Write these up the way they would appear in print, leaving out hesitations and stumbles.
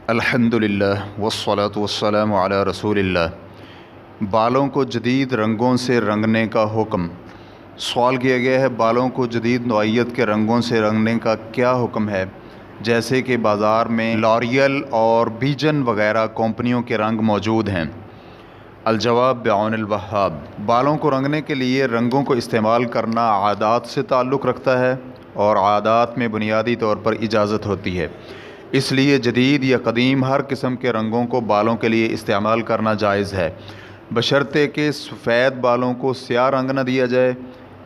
الحمدللہ والصلاة والسلام علی رسول اللہ۔ بالوں کو جدید رنگوں سے رنگنے کا حکم۔ سوال کیا گیا ہے بالوں کو جدید نوعیت کے رنگوں سے رنگنے کا کیا حکم ہے، جیسے کہ بازار میں لوریل اور بیجن وغیرہ کمپنیوں کے رنگ موجود ہیں۔ الجواب بعون الوہاب۔ بالوں کو رنگنے کے لیے رنگوں کو استعمال کرنا عادات سے تعلق رکھتا ہے اور عادات میں بنیادی طور پر اجازت ہوتی ہے، اس لیے جدید یا قدیم ہر قسم کے رنگوں کو بالوں کے لیے استعمال کرنا جائز ہے، بشرطے کہ سفید بالوں کو سیاہ رنگ نہ دیا جائے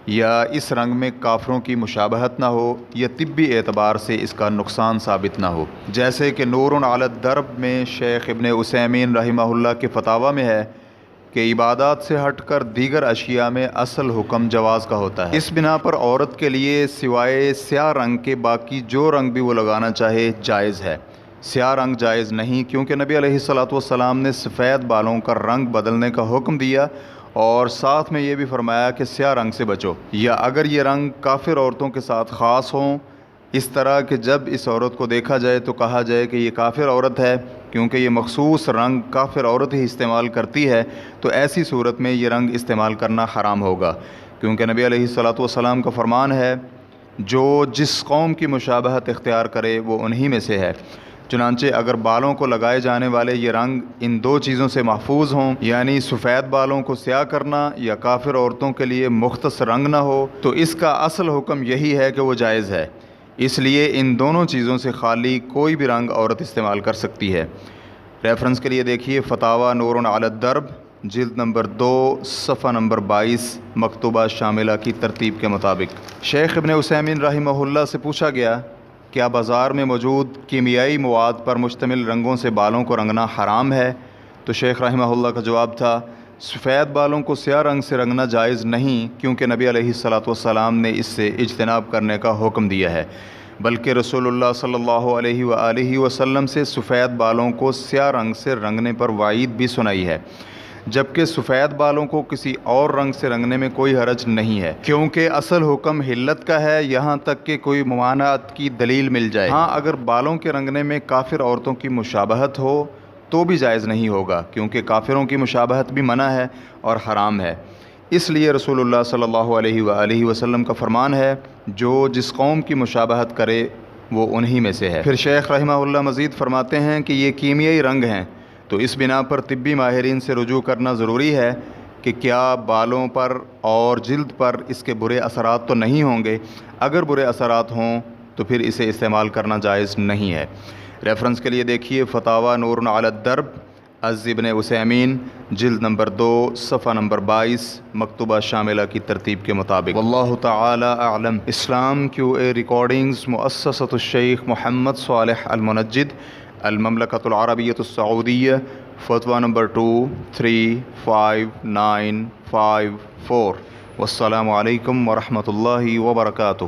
یا اس رنگ میں کافروں کی مشابہت نہ ہو یا طبی اعتبار سے اس کا نقصان ثابت نہ ہو، جیسے کہ نور علی الدرب میں شیخ ابن عثیمین رحمہ اللہ کے فتاویٰ میں ہے کہ عبادات سے ہٹ کر دیگر اشیاء میں اصل حکم جواز کا ہوتا ہے۔ اس بنا پر عورت کے لیے سوائے سیاہ رنگ کے باقی جو رنگ بھی وہ لگانا چاہے جائز ہے، سیاہ رنگ جائز نہیں، کیونکہ نبی علیہ الصلوۃ والسلام نے سفید بالوں کا رنگ بدلنے کا حکم دیا اور ساتھ میں یہ بھی فرمایا کہ سیاہ رنگ سے بچو، یا اگر یہ رنگ کافر عورتوں کے ساتھ خاص ہوں، اس طرح کہ جب اس عورت کو دیکھا جائے تو کہا جائے کہ یہ کافر عورت ہے کیونکہ یہ مخصوص رنگ کافر عورت ہی استعمال کرتی ہے، تو ایسی صورت میں یہ رنگ استعمال کرنا حرام ہوگا، کیونکہ نبی علیہ الصلوۃ والسلام کا فرمان ہے جو جس قوم کی مشابہت اختیار کرے وہ انہی میں سے ہے۔ چنانچہ اگر بالوں کو لگائے جانے والے یہ رنگ ان دو چیزوں سے محفوظ ہوں، یعنی سفید بالوں کو سیاہ کرنا یا کافر عورتوں کے لیے مختص رنگ نہ ہو، تو اس کا اصل حکم یہی ہے کہ وہ جائز ہے، اس لیے ان دونوں چیزوں سے خالی کوئی بھی رنگ عورت استعمال کر سکتی ہے۔ ریفرنس کے لیے دیکھیے فتاویٰ نور علی الدرب، جلد نمبر 2، صفحہ نمبر 22، مکتوبہ شاملہ کی ترتیب کے مطابق۔ شیخ ابن عثیمین رحمہ اللہ سے پوچھا گیا کیا بازار میں موجود کیمیائی مواد پر مشتمل رنگوں سے بالوں کو رنگنا حرام ہے؟ تو شیخ رحمہ اللہ کا جواب تھا سفید بالوں کو سیاہ رنگ سے رنگنا جائز نہیں، کیونکہ نبی علیہ الصلوۃ والسلام نے اس سے اجتناب کرنے کا حکم دیا ہے، بلکہ رسول اللہ صلی اللہ علیہ وآلہ وسلم سے سفید بالوں کو سیاہ رنگ سے رنگنے پر وعید بھی سنائی ہے، جبکہ سفید بالوں کو کسی اور رنگ سے رنگنے میں کوئی حرج نہیں ہے، کیونکہ اصل حکم حلت کا ہے یہاں تک کہ کوئی ممانعت کی دلیل مل جائے۔ ہاں اگر بالوں کے رنگنے میں کافر عورتوں کی مشابہت ہو تو بھی جائز نہیں ہوگا، کیونکہ کافروں کی مشابہت بھی منع ہے اور حرام ہے، اس لیے رسول اللہ صلی اللہ علیہ وآلہ وسلم کا فرمان ہے جو جس قوم کی مشابہت کرے وہ انہی میں سے ہے۔ پھر شیخ رحمہ اللہ مزید فرماتے ہیں کہ یہ کیمیائی رنگ ہیں، تو اس بنا پر طبی ماہرین سے رجوع کرنا ضروری ہے کہ کیا بالوں پر اور جلد پر اس کے برے اثرات تو نہیں ہوں گے، اگر برے اثرات ہوں تو پھر اسے استعمال کرنا جائز نہیں ہے۔ ریفرنس کے لیے دیکھیے فتاویٰ نور علی الدرب، از ابن عثیمین، جلد نمبر 2، صفحہ نمبر 22، مکتوبہ شاملہ کی ترتیب کے مطابق۔ واللہ تعالی اعلم۔ اسلام کیو اے ریکارڈنگز، مؤسسۃ الشیخ محمد صالح المنجد، المملکۃ العربیۃ السعودیہ، فتویٰ نمبر 235954۔ والسلام علیکم ورحمۃ اللہ وبرکاتہ۔